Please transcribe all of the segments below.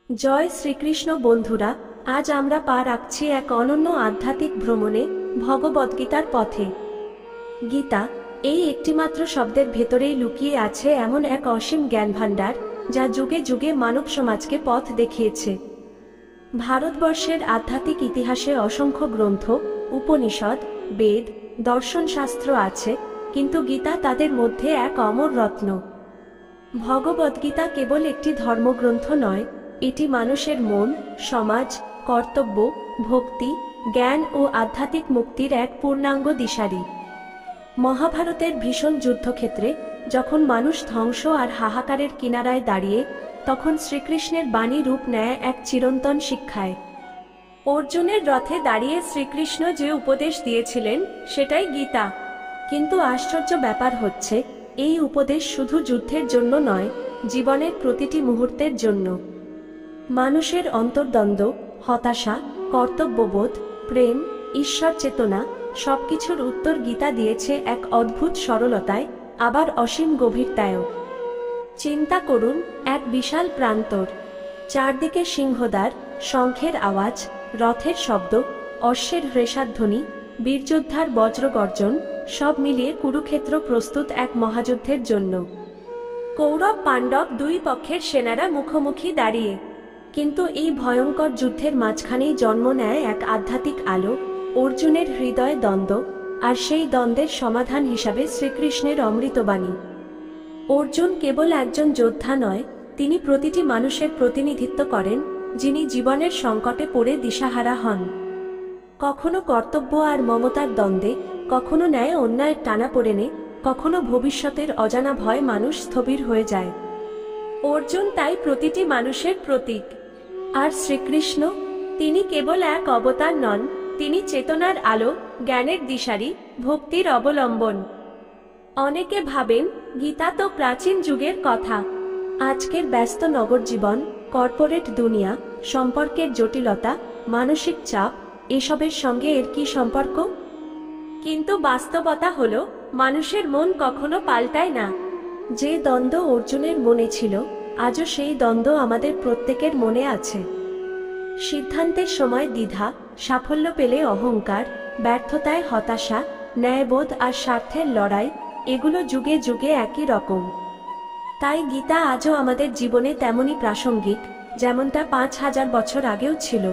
জয় শ্রীকৃষ্ণ বন্ধুরা, আজ আমরা পা রাখছি এক অনন্য আধ্যাত্মিক ভ্রমণে ভগবদ্গীতার পথে। গীতা এই একটিমাত্র শব্দের ভেতরেই লুকিয়ে আছে এমন এক অসীম জ্ঞানভাণ্ডার, যা যুগে যুগে মানব সমাজকে পথ দেখিয়েছে। ভারতবর্ষের আধ্যাত্মিক ইতিহাসে অসংখ্য গ্রন্থ, উপনিষদ, বেদ, দর্শনশাস্ত্র আছে, কিন্তু গীতা তাদের মধ্যে এক অমর রত্ন। ভগবদ্গীতা কেবল একটি ধর্মগ্রন্থ নয়, এটি মানুষের মন, সমাজ, কর্তব্য, ভক্তি, জ্ঞান ও আধ্যাত্মিক মুক্তির এক পূর্ণাঙ্গ দিশারি। মহাভারতের ভীষণ যুদ্ধক্ষেত্রে যখন মানুষ ধ্বংস আর হাহাকারের কিনারায় দাঁড়িয়ে, তখন শ্রীকৃষ্ণের বাণী রূপ নেয় এক চিরন্তন শিক্ষায়। অর্জুনের রথে দাঁড়িয়ে শ্রীকৃষ্ণ যে উপদেশ দিয়েছিলেন সেটাই গীতা। কিন্তু আশ্চর্য ব্যাপার হচ্ছে, এই উপদেশ শুধু যুদ্ধের জন্য নয়, জীবনের প্রতিটি মুহূর্তের জন্য। মানুষের অন্তর্দ্বন্দ্ব, হতাশা, কর্তব্যবোধ, প্রেম, ঈশ্বর চেতনা সবকিছুর উত্তর গীতা দিয়েছে এক অদ্ভুত সরলতায়, আবার অসীম গভীরতায়ও। চিন্তা করুন, এক বিশাল প্রান্তর, চারদিকে সিংহদ্বার, শঙ্খের আওয়াজ, রথের শব্দ, অশ্বের হ্রেষাধ্বনি, বীরযোদ্ধার বজ্রগর্জন, সব মিলিয়ে কুরুক্ষেত্র প্রস্তুত এক মহাযুদ্ধের জন্য। কৌরব পাণ্ডব দুই পক্ষের সেনারা মুখোমুখি দাঁড়িয়ে, কিন্তু এই ভয়ঙ্কর যুদ্ধের মাঝখানেই জন্ম নেয় এক আধ্যাত্মিক আলো, অর্জুনের হৃদয় দ্বন্দ্ব, আর সেই দ্বন্দ্বের সমাধান হিসাবে শ্রীকৃষ্ণের অমৃতবাণী। অর্জুন কেবল একজন যোদ্ধা নয়, তিনি প্রতিটি মানুষের প্রতিনিধিত্ব করেন, যিনি জীবনের সংকটে পড়ে দিশাহারা হন। কখনো কর্তব্য আর মমতার দ্বন্দ্বে, কখনো ন্যায় অন্যায়ের টানাপোড়েনে, কখনো ভবিষ্যতের অজানা ভয় মানুষ স্থবির হয়ে যায়। অর্জুন তাই প্রতিটি মানুষের প্রতীক। আর শ্রীকৃষ্ণ, তিনি কেবল এক অবতার নন, তিনি চেতনার আলো, জ্ঞানের দিশারি, ভক্তির অবলম্বন। অনেকে ভাবেন গীতা তো প্রাচীন যুগের কথা। আজকের ব্যস্ত নগর জীবন, কর্পোরেট দুনিয়া, সম্পর্কের জটিলতা, মানসিক চাপ, এসবের সঙ্গে এর কি সম্পর্ক? কিন্তু বাস্তবতা হলো, মানুষের মন কখনো পাল্টায় না। যে দ্বন্দ্ব অর্জুনের মনে ছিল, আজও সেই দ্বন্দ্ব আমাদের প্রত্যেকের মনে আছে। সিদ্ধান্তের সময় দ্বিধা, সাফল্য পেলে অহংকার, ব্যর্থতায় হতাশা, ন্যায়বোধ আর স্বার্থের লড়াই, এগুলো যুগে যুগে একই রকম। তাই গীতা আজও আমাদের জীবনে তেমনই প্রাসঙ্গিক, যেমনটা 5000 বছর আগেও ছিল।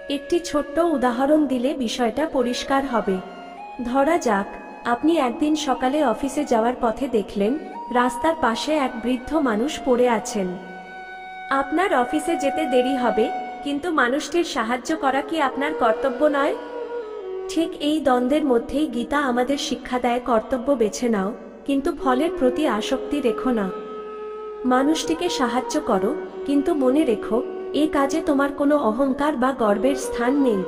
একটি ছোট্ট উদাহরণ দিলে বিষয়টা পরিষ্কার হবে। ধরা যাক, আপনি একদিন সকালে অফিসে যাওয়ার পথে দেখলেন রাস্তার পাশে এক বৃদ্ধ মানুষ পড়ে আছেন। আপনার অফিসে যেতে দেরি হবে, কিন্তু মানুষটির সাহায্য করা কি আপনার কর্তব্য নয়? ঠিক এই দ্বন্দ্বের মধ্যেই গীতা আমাদের শিক্ষা দেয়, কর্তব্য বেছে নাও, কিন্তু ফলের প্রতি আসক্তি রেখো না। মানুষটিকে সাহায্য করো, কিন্তু মনে রেখো, এ কাজে তোমার কোনো অহংকার বা গর্বের স্থান নেই।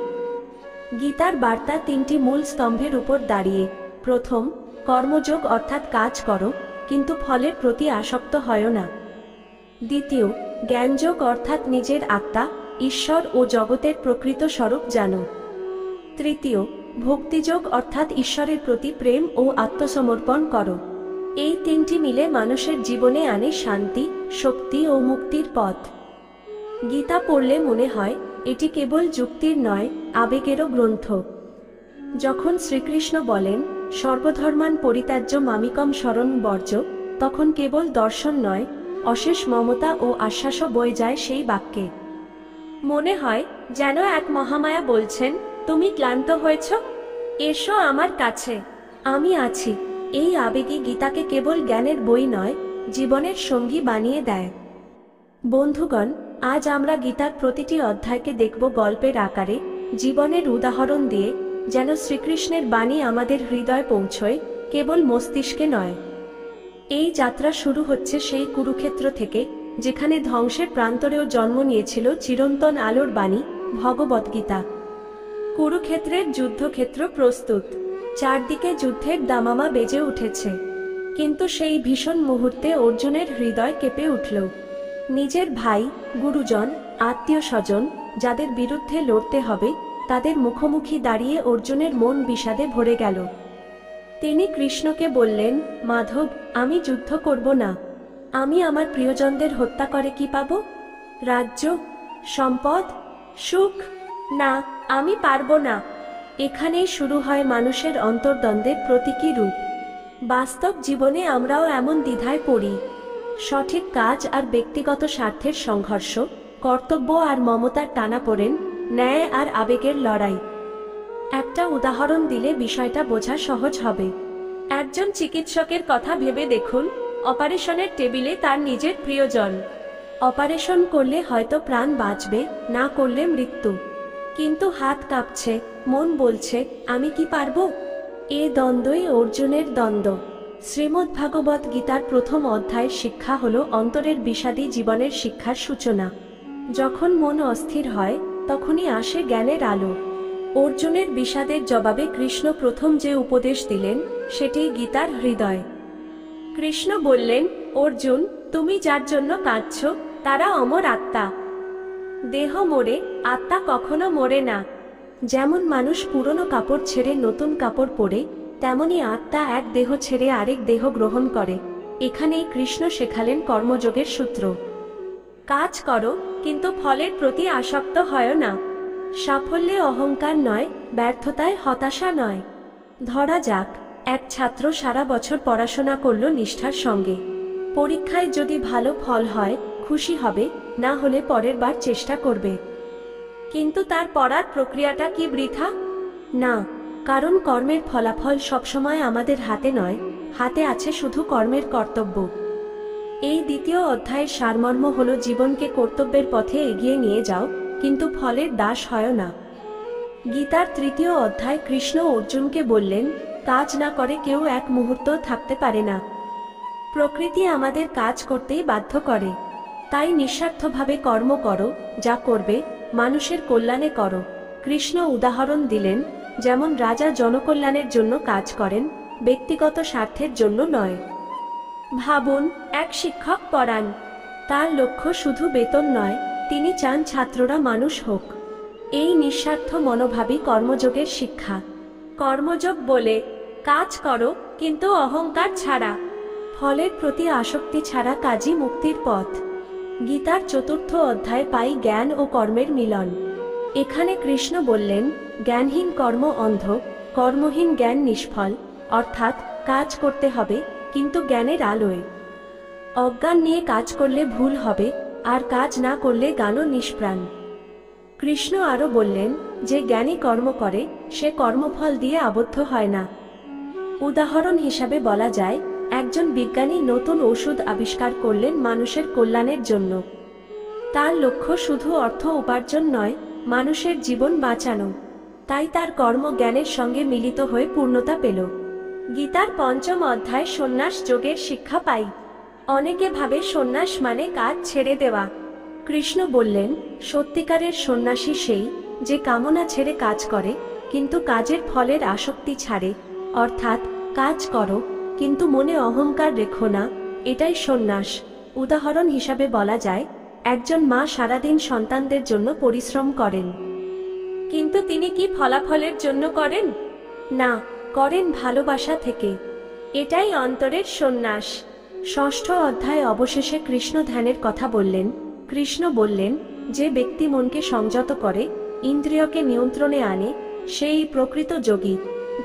গীতার বার্তা তিনটি মূল স্তম্ভের উপর দাঁড়িয়ে। প্রথম, কর্মযোগ অর্থাৎ কাজ করো, কিন্তু ফলের প্রতি আসক্ত হয় না। দ্বিতীয়, জ্ঞানযোগ অর্থাৎ নিজের আত্মা, ঈশ্বর ও জগতের প্রকৃত স্বরূপ জানো। তৃতীয়, ভক্তিযোগ অর্থাৎ ঈশ্বরের প্রতি প্রেম ও আত্মসমর্পণ করো। এই তিনটি মিলে মানুষের জীবনে আনে শান্তি, শক্তি ও মুক্তির পথ। গীতা পড়লে মনে হয় এটি কেবল যুক্তির নয়, আবেগেরও গ্রন্থ। যখন শ্রীকৃষ্ণ বলেন সর্বধর্মান পরিত্যাজ্য মামিকম শরণ বর্জ, তখন কেবল দর্শন নয়, অশেষ মমতা ও আশ্বাসও বয়ে যায় সেই বাক্যে। মনে হয় যেন এক মহামায়া বলছেন, তুমি ক্লান্ত হয়েছ? এসো আমার কাছে, আমি আছি। এই আবেগই গীতাকে কেবল জ্ঞানের বই নয়, জীবনের সঙ্গী বানিয়ে দেয়। বন্ধুগণ, আজ আমরা গীতার প্রতিটি অধ্যায়কে দেখব গল্পের আকারে, জীবনের উদাহরণ দিয়ে, যেন শ্রীকৃষ্ণের বাণী আমাদের হৃদয়ে পৌঁছয়, কেবল মস্তিষ্কে নয়। এই যাত্রা শুরু হচ্ছে সেই কুরুক্ষেত্র থেকে, যেখানে ধ্বংসের প্রান্তরেও জন্ম নিয়েছিল চিরন্তন আলোর বাণী, ভগবদ্গীতা। কুরুক্ষেত্রের যুদ্ধক্ষেত্র প্রস্তুত, চারদিকে যুদ্ধের দামামা বেজে উঠেছে। কিন্তু সেই ভীষণ মুহূর্তে অর্জুনের হৃদয় কেঁপে উঠল। নিজের ভাই, গুরুজন, আত্মীয় স্বজন, যাদের বিরুদ্ধে লড়তে হবে, তাদের মুখোমুখি দাঁড়িয়ে অর্জুনের মন বিষাদে ভরে গেল। তিনি কৃষ্ণকে বললেন, মাধব, আমি যুদ্ধ করব না। আমি আমার প্রিয়জনদের হত্যা করে কি পাব? রাজ্য, সম্পদ, সুখ? না, আমি পারবো না। এখানেই শুরু হয় মানুষের অন্তর্দ্বন্দ্বের প্রতীকী রূপ। বাস্তব জীবনে আমরাও এমন দ্বিধায় পড়ি। সঠিক কাজ আর ব্যক্তিগত স্বার্থের সংঘর্ষ, কর্তব্য আর মমতার টানাপোড়েন, ন্যায় আর আবেগের লড়াই। একটা উদাহরণ দিলে বিষয়টা বোঝা সহজ হবে। একজন চিকিৎসকের কথা ভেবে দেখুন, অপারেশনের টেবিলে তার নিজের প্রিয়জন। অপারেশন করলে হয়তো প্রাণ বাঁচবে, না করলে মৃত্যু। কিন্তু হাত কাঁপছে, মন বলছে আমি কি পারবো? এ দ্বন্দ্বই অর্জুনের দ্বন্দ্ব। শ্রীমদ্ভাগবত গীতার প্রথম অধ্যায়ের শিক্ষা হলো অন্তরের বিষাদী জীবনের শিক্ষার সূচনা। যখন মন অস্থির হয় তখনই আসে জ্ঞানের আলো। অর্জুনের বিষাদের জবাবে কৃষ্ণ প্রথম যে উপদেশ দিলেন সেটি গীতার হৃদয়। কৃষ্ণ বললেন, অর্জুন, তুমি যার জন্য কাঁদছ তারা অমর আত্মা। দেহ মরে, আত্মা কখনো মরে না। যেমন মানুষ পুরনো কাপড় ছেড়ে নতুন কাপড় পরে, তেমনি আত্মা এক দেহ ছেড়ে আরেক দেহ গ্রহণ করে। এখানেই কৃষ্ণ শেখালেন কর্মযোগের সূত্র। কাজ করো, কিন্তু ফলের প্রতি আসক্ত হয় না। সাফল্যে অহংকার নয়, ব্যর্থতায় হতাশা নয়। ধরা যাক, এক ছাত্র সারা বছর পড়াশোনা করল নিষ্ঠার সঙ্গে। পরীক্ষায় যদি ভালো ফল হয় খুশি হবে, না হলে পরের বার চেষ্টা করবে। কিন্তু তার পড়ার প্রক্রিয়াটা কি বৃথা? না, কারণ কর্মের ফলাফল সবসময় আমাদের হাতে নয়, হাতে আছে শুধু কর্মের কর্তব্য। এই দ্বিতীয় অধ্যায়ের সারমর্ম হলো জীবনকে কর্তব্যের পথে এগিয়ে নিয়ে যাও, কিন্তু ফলের দাস হয় না। গীতার তৃতীয় অধ্যায় কৃষ্ণ অর্জুনকে বললেন, কাজ না করে কেউ এক মুহূর্ত থাকতে পারে না। প্রকৃতি আমাদের কাজ করতেই বাধ্য করে। তাই নিঃস্বার্থভাবে কর্ম করো, যা করবে মানুষের কল্যাণে করো। কৃষ্ণ উদাহরণ দিলেন, যেমন রাজা জনকল্যাণের জন্য কাজ করেন, ব্যক্তিগত স্বার্থের জন্য নয়। ভাবুন, এক শিক্ষক পড়ান, তার লক্ষ্য শুধু বেতন নয়, তিনি চান ছাত্ররা মানুষ হোক। এই নিঃস্বার্থ মনোভাবই কর্মযোগের শিক্ষা। কর্মযোগ বলে, কাজ করো কিন্তু অহংকার ছাড়া। ফলের প্রতি আসক্তি ছাড়া কাজই মুক্তির পথ। গীতার চতুর্থ অধ্যায় পাই জ্ঞান ও কর্মের মিলন। এখানে কৃষ্ণ বললেন, জ্ঞানহীন কর্ম অন্ধ, কর্মহীন জ্ঞান নিষ্ফল। অর্থাৎ কাজ করতে হবে, কিন্তু জ্ঞানের আলোয়। অজ্ঞান নিয়ে কাজ করলে ভুল হবে, আর কাজ না করলে জ্ঞানও নিষ্প্রাণ। কৃষ্ণ আরও বললেন, যে জ্ঞানী কর্ম করে সে কর্মফল দিয়ে আবদ্ধ হয় না। উদাহরণ হিসাবে বলা যায়, একজন বিজ্ঞানী নতুন ওষুধ আবিষ্কার করলেন মানুষের কল্যাণের জন্য। তার লক্ষ্য শুধু অর্থ উপার্জন নয়, মানুষের জীবন বাঁচানো। তাই তার কর্ম জ্ঞানের সঙ্গে মিলিত হয়ে পূর্ণতা পেল। গীতার পঞ্চম অধ্যায় সন্ন্যাস যোগের শিক্ষা পাই। অনেকে ভাবে সন্ন্যাস মানে কাজ ছেড়ে দেওয়া। কৃষ্ণ বললেন, সত্যিকারের সন্ন্যাসী সেই যে কামনা ছেড়ে কাজ করে, কিন্তু কাজের ফলের আসক্তি ছাড়ে। অর্থাৎ কাজ করো, কিন্তু মনে অহংকার রেখো না, এটাই সন্ন্যাস। উদাহরণ হিসাবে বলা যায়, একজন মা সারাদিন সন্তানদের জন্য পরিশ্রম করেন, কিন্তু তিনি কি ফলাফলের জন্য করেন? না, করেন ভালোবাসা থেকে। এটাই অন্তরের সন্ন্যাস। ষষ্ঠ অধ্যায় অবশেষে কৃষ্ণ ধ্যানের কথা বললেন। কৃষ্ণ বললেন, যে ব্যক্তি মনকে সংযত করে, ইন্দ্রিয়কে নিয়ন্ত্রণে আনে, সেই প্রকৃত যোগী।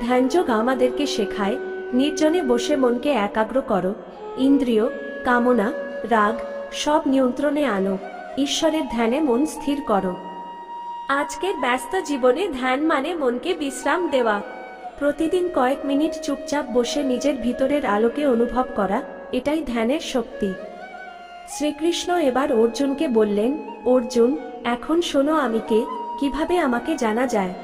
ধ্যানযোগ আমাদেরকে শেখায়, নির্জনে বসে মনকে একাগ্র করো, ইন্দ্রিয়, কামনা, রাগ সব নিয়ন্ত্রণে আনো, ঈশ্বরের ধ্যানে মন স্থির করো। আজকের ব্যস্ত জীবনে ধ্যান মানে মনকে বিশ্রাম দেওয়া। প্রতিদিন কয়েক মিনিট চুপচাপ বসে নিজের ভিতরের আলোকে অনুভব করা, এটাই ধ্যানের শক্তি। শ্রীকৃষ্ণ এবার অর্জুনকে বললেন, অর্জুন, এখন শোনো আমি কে, কিভাবে আমাকে জানা যায়।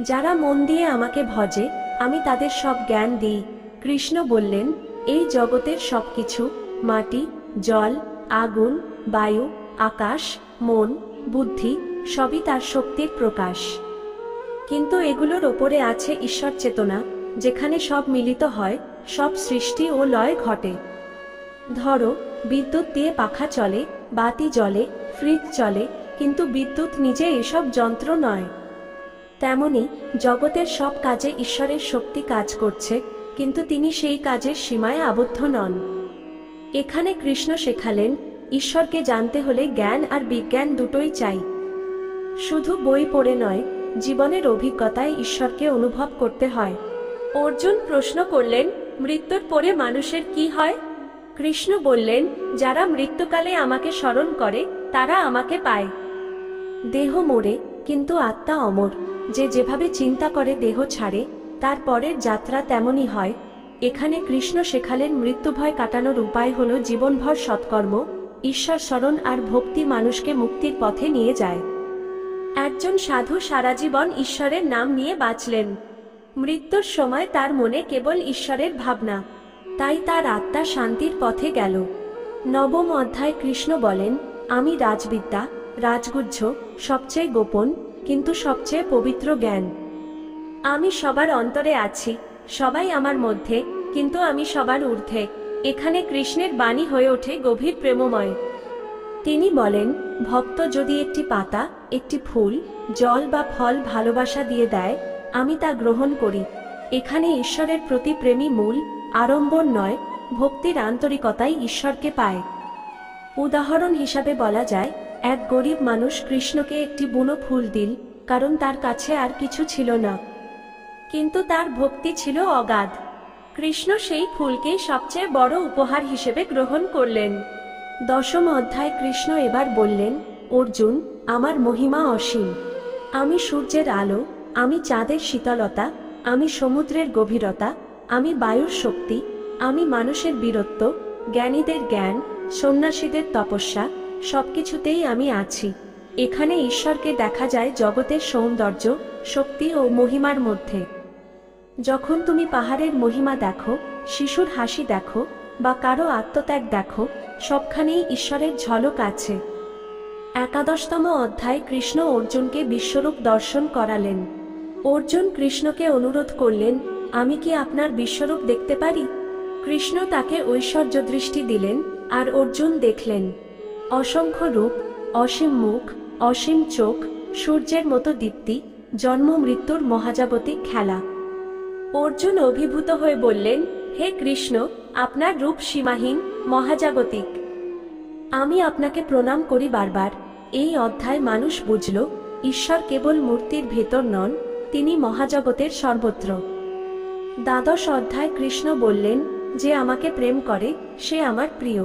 যারা মন দিয়ে আমাকে ভজে, আমি তাদের সব জ্ঞান দিই। কৃষ্ণ বললেন, এই জগতের সবকিছু, মাটি, জল, আগুন, বায়ু, আকাশ, মন, বুদ্ধি সবই তার শক্তির প্রকাশ। কিন্তু এগুলোর ওপরে আছে ঈশ্বর চেতনা, যেখানে সব মিলিত হয়, সব সৃষ্টি ও লয় ঘটে। ধরো, বিদ্যুৎ দিয়ে পাখা চলে, বাতি জ্বলে, ফ্রিজ চলে, কিন্তু বিদ্যুৎ নিজে এসব যন্ত্র নয়। তেমনি জগতের সব কাজে ঈশ্বরের শক্তি কাজ করছে, কিন্তু তিনি সেই কাজের সীমায় আবদ্ধ নন। এখানে কৃষ্ণ শেখালেন, ঈশ্বরকে জানতে হলে জ্ঞান আর বিজ্ঞান দুটোই চাই। শুধু বই পড়ে নয়, জীবনের অভিজ্ঞতায় ঈশ্বরকে অনুভব করতে হয়। অর্জুন প্রশ্ন করলেন, মৃত্যুর পরে মানুষের কি হয়? কৃষ্ণ বললেন, যারা মৃত্যুকালে আমাকে স্মরণ করে তারা আমাকে পায়। দেহ মরে কিন্তু আত্মা অমর। যে যেভাবে চিন্তা করে দেহ ছাড়ে, তার পরের যাত্রা তেমনই হয়। এখানে কৃষ্ণ শেখালেন মৃত্যুভয় কাটানোর উপায় হল জীবনভর সৎকর্ম, ঈশ্বর স্মরণ আর ভক্তি মানুষকে মুক্তির পথে নিয়ে যায়। একজন সাধু সারা জীবন ঈশ্বরের নাম নিয়ে বাঁচলেন। মৃত্যুর সময় তার মনে কেবল ঈশ্বরের ভাবনা, তাই তার আত্মা শান্তির পথে গেল। নবম অধ্যায় কৃষ্ণ বলেন, আমি রাজবিদ্যা, রাজগুহ্য, সবচেয়ে গোপন কিন্তু সবচেয়ে পবিত্র জ্ঞান। আমি সবার অন্তরে আছি, সবাই আমার মধ্যে, কিন্তু আমি সবার ঊর্ধ্বে। এখানে কৃষ্ণের বাণী হয়ে ওঠে গভীর প্রেমময়। তিনি বলেন, ভক্ত যদি একটি পাতা, একটি ফুল, জল বা ফল ভালোবাসা দিয়ে দেয়, আমি তা গ্রহণ করি। এখানে ঈশ্বরের প্রতি প্রেমী মূল, আড়ম্বর নয়। ভক্তির আন্তরিকতাই ঈশ্বরকে পায়। উদাহরণ হিসাবে বলা যায়, এক গরিব মানুষ কৃষ্ণকে একটি বুনো ফুল দিল, কারণ তার কাছে আর কিছু ছিল না, কিন্তু তার ভক্তি ছিল অগাধ। কৃষ্ণ সেই ফুলকেই সবচেয়ে বড় উপহার হিসেবে গ্রহণ করলেন। দশম অধ্যায় কৃষ্ণ এবার বললেন, অর্জুন, আমার মহিমা অসীম। আমি সূর্যের আলো, আমি চাঁদের শীতলতা, আমি সমুদ্রের গভীরতা, আমি বায়ুর শক্তি, আমি মানুষের বীরত্ব, জ্ঞানীদের জ্ঞান, সন্ন্যাসীদের তপস্যা, সবকিছুতেই আমি আছি। এখানে ঈশ্বরকে দেখা যায় জগতের সৌন্দর্য, শক্তি ও মহিমার মধ্যে। যখন তুমি পাহাড়ের মহিমা দেখো, শিশুর হাসি দেখো, বা কারো আত্মত্যাগ দেখো, সবখানেই ঈশ্বরের ঝলক আছে। একাদশতম অধ্যায় কৃষ্ণ অর্জুনকে বিশ্বরূপ দর্শন করালেন। অর্জুন কৃষ্ণকে অনুরোধ করলেন, আমি কি আপনার বিশ্বরূপ দেখতে পারি? কৃষ্ণ তাকে ঐশ্বর্য দৃষ্টি দিলেন, আর অর্জুন দেখলেন অসংখ্য রূপ, অসীম মুখ, অসীম চোখ, সূর্যের মতো দীপ্তি, জন্ম মৃত্যুর মহাজাগতিক খেলা। অর্জুন অভিভূত হয়ে বললেন, হে কৃষ্ণ, আপনার রূপ সীমাহীন, মহাজাগতিক। আমি আপনাকে প্রণাম করি বারবার। এই অধ্যায় মানুষ বুঝল, ঈশ্বর কেবল মূর্তির ভেতর নন, তিনি মহাজগতের সর্বত্র। দ্বাদশ অধ্যায় কৃষ্ণ বললেন, যে আমাকে প্রেম করে সে আমার প্রিয়।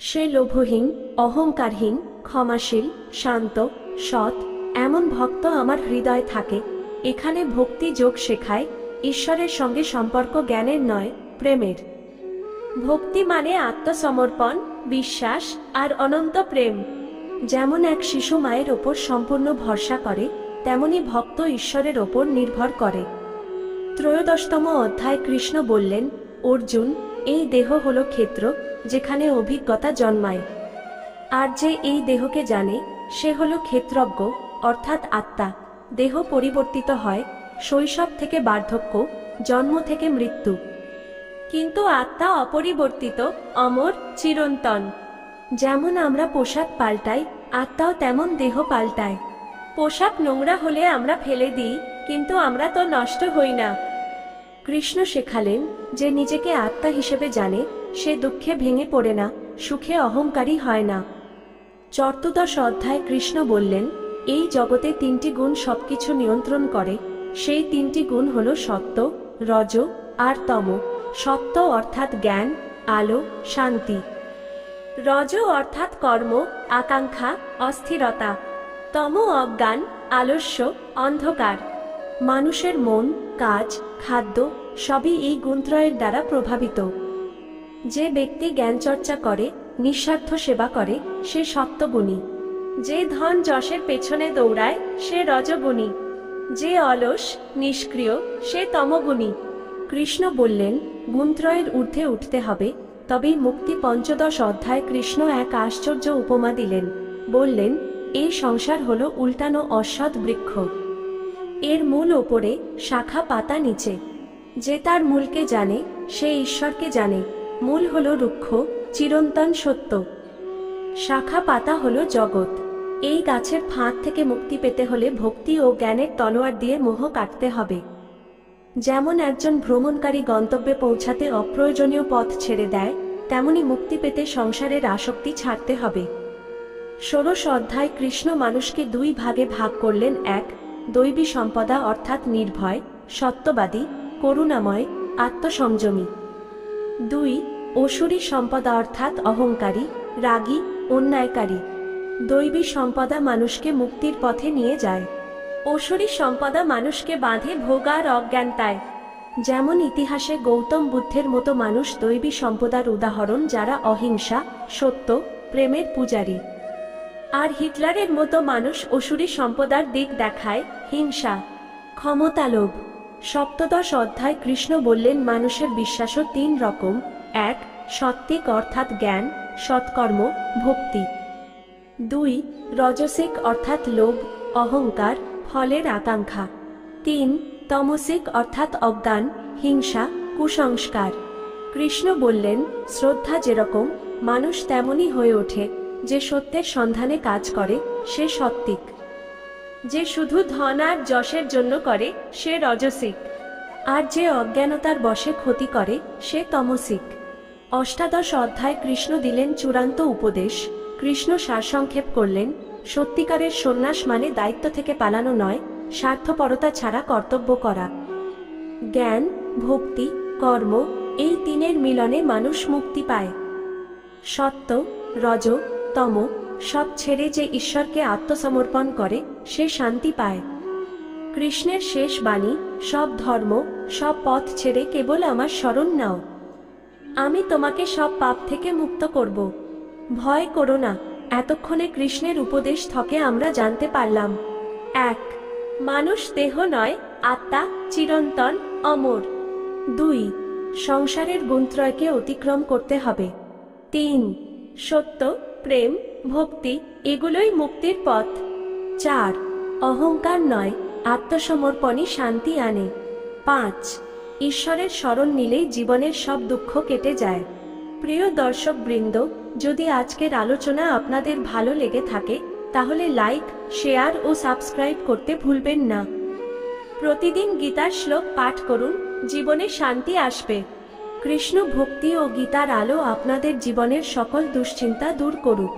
সে লোভহীন, অহংকারহীন, ক্ষমাশীল, শান্ত, সৎ, এমন ভক্ত আমার হৃদয়ে থাকে। এখানে ভক্তি যোগ শেখায়, ঈশ্বরের সঙ্গে সম্পর্ক জ্ঞানের নয়, প্রেমের। ভক্তি মানে আত্মসমর্পণ, বিশ্বাস আর অনন্ত প্রেম। যেমন এক শিশু মায়ের ওপর সম্পূর্ণ ভরসা করে, তেমনি ভক্ত ঈশ্বরের ওপর নির্ভর করে। ত্রয়োদশতম অধ্যায় কৃষ্ণ বললেন, অর্জুন, এই দেহ হলো ক্ষেত্র, যেখানে অভিজ্ঞতা জন্মায়। আর যে এই দেহকে জানে সে হলো ক্ষেত্রজ্ঞ, অর্থাৎ আত্মা। দেহ পরিবর্তিত হয়, শৈশব থেকে বার্ধক্য, জন্ম থেকে মৃত্যু, কিন্তু আত্মা অপরিবর্তিত, অমর, চিরন্তন। যেমন আমরা পোশাক পাল্টাই, আত্মাও তেমন দেহ পাল্টায়। পোশাক নোংরা হলে আমরা ফেলে দিই, কিন্তু আমরা তো নষ্ট হই না। কৃষ্ণ শেখালেন, যে নিজেকে আত্মা হিসেবে জানে সে দুঃখে ভেঙে পড়ে না, সুখে অহংকারী হয় না। চতুর্দশ অধ্যায় কৃষ্ণ বললেন, এই জগতে তিনটি গুণ সবকিছু নিয়ন্ত্রণ করে। সেই তিনটি গুণ হল সত্য, রজ আর তম। সত্য অর্থাৎ জ্ঞান, আলো, শান্তি। রজ অর্থাৎ কর্ম, আকাঙ্ক্ষা, অস্থিরতা। তম অজ্ঞান, আলস্য, অন্ধকার। মানুষের মন, কাজ, খাদ্য সবই এই গুণত্রয়ের দ্বারা প্রভাবিত। যে ব্যক্তি জ্ঞান চর্চা করে, নিঃস্বার্থ সেবা করে, সে সত্যগুণী। যে ধন যশের পেছনে দৌড়ায় সে রজগুণী। যে অলস, নিষ্ক্রিয়, সে তমগুণী। কৃষ্ণ বললেন, গুণত্রয়ের ঊর্ধ্বে উঠতে হবে, তবেই মুক্তি। পঞ্চদশ অধ্যায় কৃষ্ণ এক আশ্চর্য উপমা দিলেন। বললেন, এই সংসার হলো উল্টানো অশ্বত্থ বৃক্ষ। এর মূল ওপরে, শাখা পাতা নিচে। যে তার মূলকে জানে সে ঈশ্বরকে জানে। মূল হলো রুক্ষ, চিরন্তন সত্য। শাখা পাতা হলো জগৎ। এই গাছের ফাঁদ থেকে মুক্তি পেতে হলে ভক্তি ও জ্ঞানের তলোয়ার দিয়ে মোহ কাটতে হবে। যেমন একজন ভ্রমণকারী গন্তব্যে পৌঁছাতে অপ্রয়োজনীয় পথ ছেড়ে দেয়, তেমনি মুক্তি পেতে সংসারের আসক্তি ছাড়তে হবে। ১৬ অধ্যায় কৃষ্ণ মানুষকে দুই ভাগে ভাগ করলেন। ১, দৈবী সম্পদা অর্থাৎ নির্ভয়, সত্যবাদী, করুণাময়, আত্মসংযমী। ২, অসুরী সম্পদা অর্থাৎ অহংকারী, রাগী, অন্যায়কারী। দৈবী সম্পদা মানুষকে মুক্তির পথে নিয়ে যায়। অসুরী সম্পদা মানুষকে বাঁধে ভোগ আর অজ্ঞানতায়। যেমন ইতিহাসে গৌতম বুদ্ধের মতো মানুষ দৈবী সম্পদার উদাহরণ, যারা অহিংসা, সত্য, প্রেমের পূজারী। আর হিটলারের মতো মানুষ অসুরী সম্পদার দিক দেখায়, হিংসা, ক্ষমতালোভ। ১৭ অধ্যায় কৃষ্ণ বললেন মানুষের বিশ্বাসও ৩ রকম। ১, সাত্ত্বিক অর্থাৎ জ্ঞান, সৎকর্ম, ভক্তি। ২, রজসিক অর্থাৎ লোভ, অহংকার, ফলের আকাঙ্ক্ষা। ৩, তমসিক অর্থাৎ অজ্ঞান, হিংসা, কুসংস্কার। কৃষ্ণ বললেন শ্রদ্ধা যেরকম, মানুষ তেমনই হয়ে ওঠে। যে সত্যের সন্ধানে কাজ করে সে সাত্ত্বিক। যে শুধু ধন আর যশের জন্য করে সে রজসিক। আর যে অজ্ঞানতার বশে ক্ষতি করে সে তমসিক। ১৮ অধ্যায় কৃষ্ণ দিলেন চূড়ান্ত উপদেশ। কৃষ্ণ সারসংক্ষেপ করলেন, সত্যিকারের সন্ন্যাস মানে দায়িত্ব থেকে পালানো নয়, স্বার্থপরতা ছাড়া কর্তব্য করা। জ্ঞান, ভক্তি, কর্ম, এই তিনের মিলনে মানুষ মুক্তি পায়। সত্য, রজ, তম সব ছেড়ে যে ঈশ্বরকে আত্মসমর্পণ করে সে শান্তি পায়। কৃষ্ণের শেষ বাণী, সব ধর্ম, সব পথ ছেড়ে কেবল আমার শরণ নাও, আমি তোমাকে সব পাপ থেকে মুক্ত করব। ভয় করো না। এতক্ষণে কৃষ্ণের উপদেশ থেকে আমরা জানতে পারলাম, ১, মানুষ দেহ নয়, আত্মা, চিরন্তন, অমর। ২, সংসারের গুণত্রয়কে অতিক্রম করতে হবে। ৩, সত্য, প্রেম, ভক্তি, এগুলোই মুক্তির পথ। ৪, অহংকার নয়, আত্মসমর্পণই শান্তি আনে। ৫, ঈশ্বরের শরণ নিলেই জীবনের সব দুঃখ কেটে যায়। প্রিয় দর্শক বৃন্দ, যদি আজকের আলোচনা আপনাদের ভালো লেগে থাকে তাহলে লাইক, শেয়ার ও সাবস্ক্রাইব করতে ভুলবেন না। প্রতিদিন গীতার শ্লোক পাঠ করুন, জীবনে শান্তি আসবে। কৃষ্ণ ভক্তি ও গীতার আলো আপনাদের জীবনের সকল দুশ্চিন্তা দূর করুক।